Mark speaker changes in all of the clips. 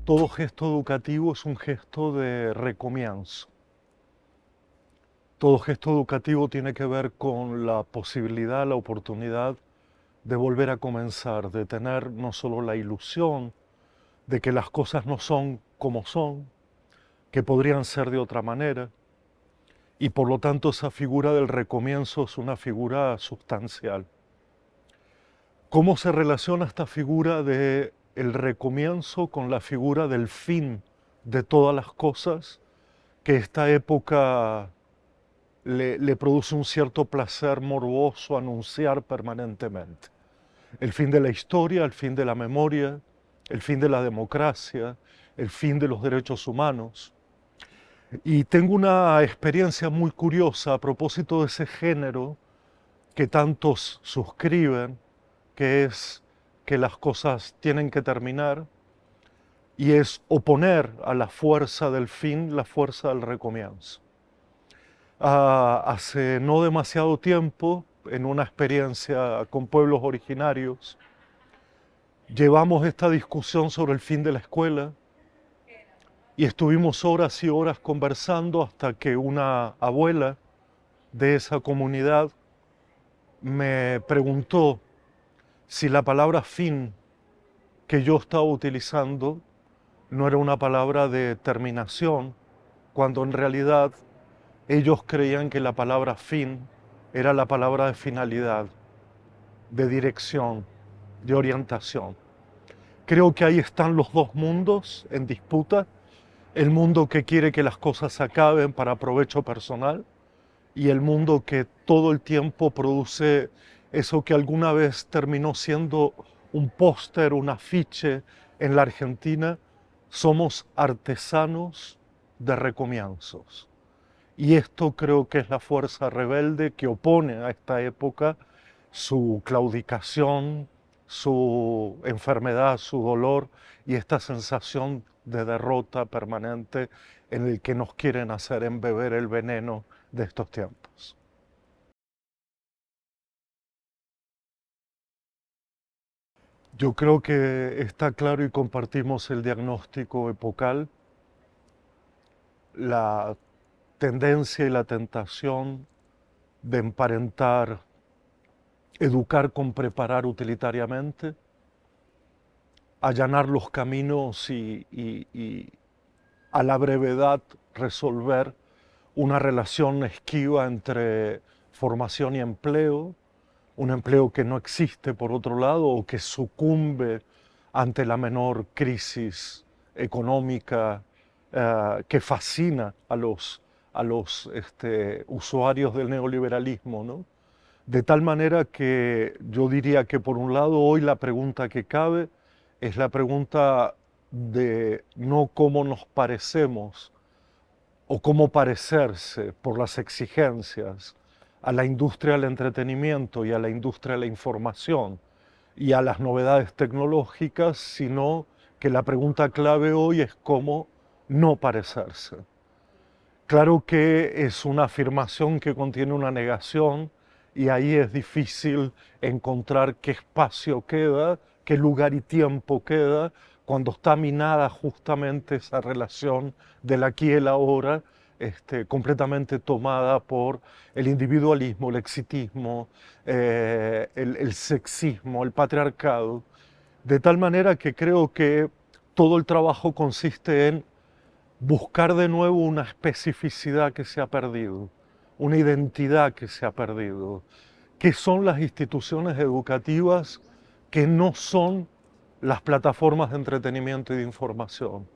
Speaker 1: Todo gesto educativo es un gesto de recomienzo. Todo gesto educativo tiene que ver con la posibilidad, la oportunidad de volver a comenzar, de tener no solo la ilusión de que las cosas no son como son, que podrían ser de otra manera, y por lo tanto esa figura del recomienzo es una figura sustancial. ¿Cómo se relaciona esta figura de el recomienzo con la figura del fin de todas las cosas que esta época le produce un cierto placer morboso anunciar permanentemente? El fin de la historia, el fin de la memoria, el fin de la democracia, el fin de los derechos humanos. Y tengo una experiencia muy curiosa a propósito de ese género que tantos suscriben, que es que las cosas tienen que terminar, y es oponer a la fuerza del fin la fuerza del recomienzo. Hace no demasiado tiempo, en una experiencia con pueblos originarios, llevamos esta discusión sobre el fin de la escuela y estuvimos horas y horas conversando hasta que una abuela de esa comunidad me preguntó si la palabra fin que yo estaba utilizando no era una palabra de terminación, cuando en realidad ellos creían que la palabra fin era la palabra de finalidad, de dirección, de orientación. Creo que ahí están los dos mundos en disputa, el mundo que quiere que las cosas acaben para provecho personal y el mundo que todo el tiempo produce eso que alguna vez terminó siendo un póster, un afiche en la Argentina: somos artesanos de recomienzos. Y esto creo que es la fuerza rebelde que opone a esta época su claudicación, su enfermedad, su dolor y esta sensación de derrota permanente en el que nos quieren hacer embeber el veneno de estos tiempos. Yo creo que está claro y compartimos el diagnóstico epocal, la tendencia y la tentación de emparentar educar con preparar utilitariamente, allanar los caminos y a la brevedad resolver una relación esquiva entre formación y empleo, un empleo que no existe por otro lado o que sucumbe ante la menor crisis económica que fascina a los usuarios del neoliberalismo, ¿no? De tal manera que yo diría que por un lado hoy la pregunta que cabe es la pregunta de no cómo nos parecemos o cómo parecerse por las exigencias a la industria del entretenimiento y a la industria de la información y a las novedades tecnológicas, sino que la pregunta clave hoy es cómo no parecerse. Claro que es una afirmación que contiene una negación y ahí es difícil encontrar qué espacio queda, qué lugar y tiempo queda cuando está minada justamente esa relación del aquí y el ahora, completamente tomada por el individualismo, el exitismo, el sexismo, el patriarcado, de tal manera que creo que todo el trabajo consiste en buscar de nuevo una especificidad que se ha perdido, una identidad que se ha perdido, que son las instituciones educativas que no son las plataformas de entretenimiento y de información.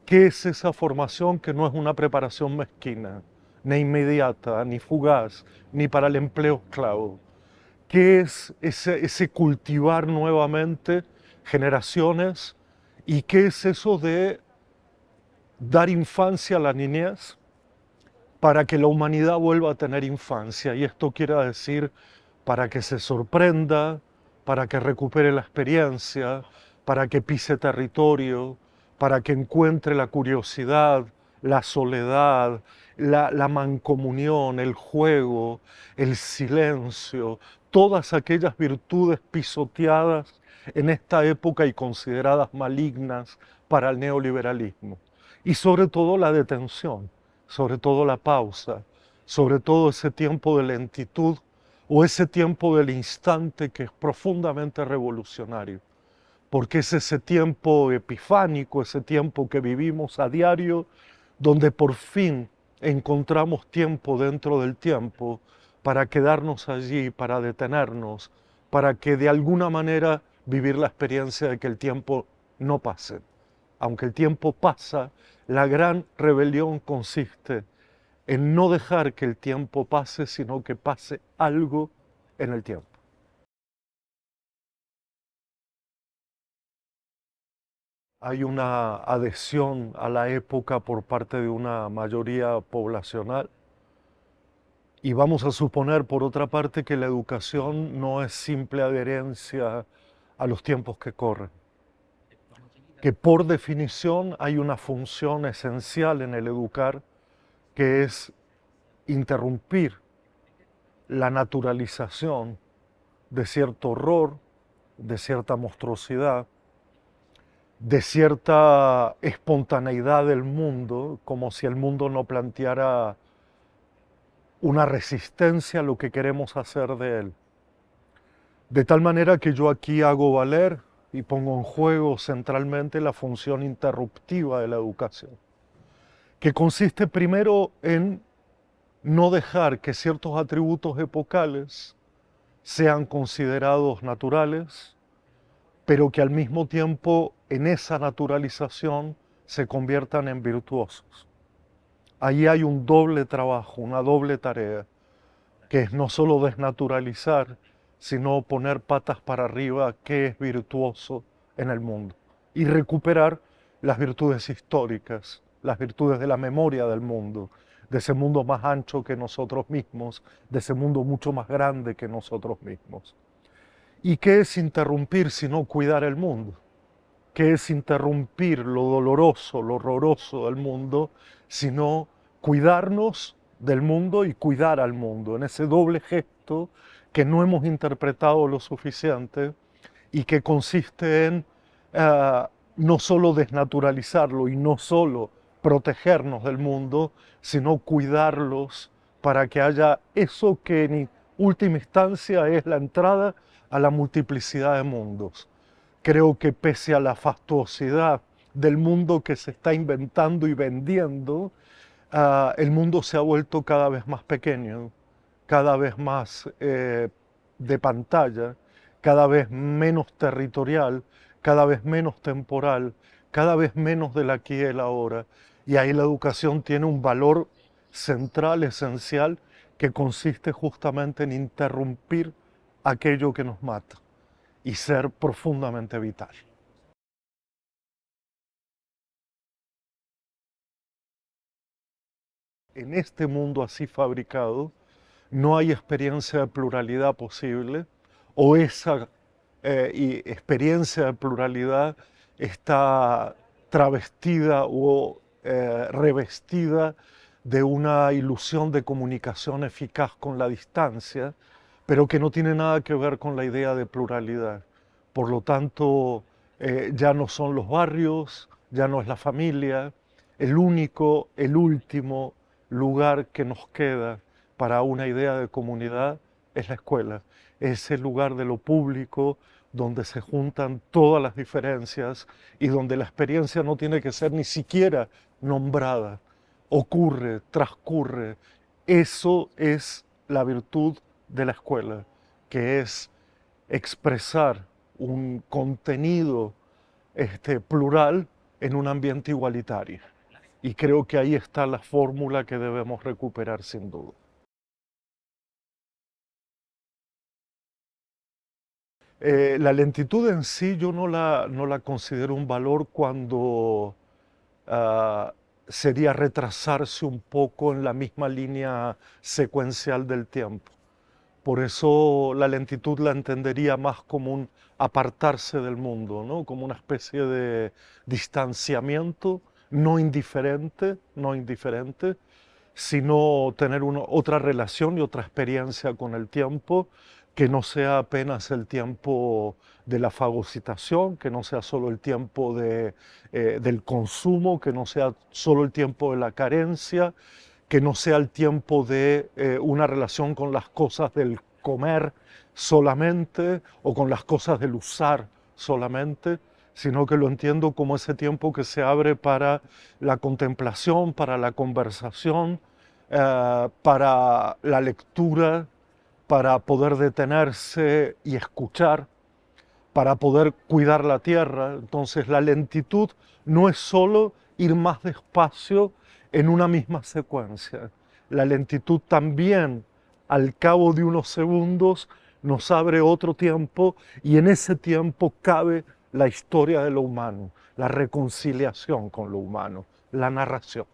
Speaker 1: ¿Qué es esa formación que no es una preparación mezquina, ni inmediata, ni fugaz, ni para el empleo esclavo? ¿Qué es ese cultivar nuevamente generaciones? ¿Y qué es eso de dar infancia a la niñez para que la humanidad vuelva a tener infancia? Y esto quiere decir para que se sorprenda, para que recupere la experiencia, para que pise territorio, para que encuentre la curiosidad, la soledad, la mancomunión, el juego, el silencio, todas aquellas virtudes pisoteadas en esta época y consideradas malignas para el neoliberalismo. Y sobre todo la detención, sobre todo la pausa, sobre todo ese tiempo de lentitud o ese tiempo del instante que es profundamente revolucionario, porque es ese tiempo epifánico, ese tiempo que vivimos a diario, donde por fin encontramos tiempo dentro del tiempo para quedarnos allí, para detenernos, para que de alguna manera vivir la experiencia de que el tiempo no pase. Aunque el tiempo pasa, la gran rebelión consiste en no dejar que el tiempo pase, sino que pase algo en el tiempo. Hay una adhesión a la época por parte de una mayoría poblacional y vamos a suponer, por otra parte, que la educación no es simple adherencia a los tiempos que corren, que por definición hay una función esencial en el educar, que es interrumpir la naturalización de cierto horror, de cierta monstruosidad, de cierta espontaneidad del mundo, como si el mundo no planteara una resistencia a lo que queremos hacer de él. De tal manera que yo aquí hago valer y pongo en juego centralmente la función interruptiva de la educación, que consiste primero en no dejar que ciertos atributos epocales sean considerados naturales, pero que al mismo tiempo en esa naturalización se conviertan en virtuosos. Ahí hay un doble trabajo, una doble tarea, que es no solo desnaturalizar, sino poner patas para arriba qué es virtuoso en el mundo y recuperar las virtudes históricas, las virtudes de la memoria del mundo, de ese mundo más ancho que nosotros mismos, de ese mundo mucho más grande que nosotros mismos. ¿Y qué es interrumpir sino cuidar el mundo? ¿Qué es interrumpir lo doloroso, lo horroroso del mundo, sino cuidarnos del mundo y cuidar al mundo, en ese doble gesto que no hemos interpretado lo suficiente y que consiste en no solo desnaturalizarlo y no solo protegernos del mundo, sino cuidarlos para que haya eso que en última instancia es la entrada a la multiplicidad de mundos. Creo que pese a la fastuosidad del mundo que se está inventando y vendiendo, el mundo se ha vuelto cada vez más pequeño, cada vez más de pantalla, cada vez menos territorial, cada vez menos temporal, cada vez menos del aquí y el ahora. Y ahí la educación tiene un valor central, esencial, que consiste justamente en interrumpir aquello que nos mata y ser profundamente vital. En este mundo así fabricado, no hay experiencia de pluralidad posible, o esa experiencia de pluralidad está travestida o revestida de una ilusión de comunicación eficaz con la distancia, pero que no tiene nada que ver con la idea de pluralidad. Por lo tanto, ya no son los barrios, ya no es la familia, el único, el último lugar que nos queda para una idea de comunidad es la escuela. Es el lugar de lo público donde se juntan todas las diferencias y donde la experiencia no tiene que ser ni siquiera nombrada. Ocurre, transcurre. Eso es la virtud de la escuela, que es expresar un contenido plural en un ambiente igualitario. Y creo que ahí está la fórmula que debemos recuperar sin duda. La lentitud en sí yo no la considero un valor cuando sería retrasarse un poco en la misma línea secuencial del tiempo. Por eso la lentitud la entendería más como un apartarse del mundo, ¿no? Como una especie de distanciamiento no indiferente, sino tener otra relación y otra experiencia con el tiempo, que no sea apenas el tiempo de la fagocitación, que no sea solo el tiempo del consumo, que no sea solo el tiempo de la carencia, que no sea el tiempo de una relación con las cosas del comer solamente o con las cosas del usar solamente, sino que lo entiendo como ese tiempo que se abre para la contemplación, para la conversación, para la lectura, para poder detenerse y escuchar, para poder cuidar la tierra. Entonces la lentitud no es solo ir más despacio en una misma secuencia. La lentitud también, al cabo de unos segundos, nos abre otro tiempo y en ese tiempo cabe la historia de lo humano, la reconciliación con lo humano, la narración.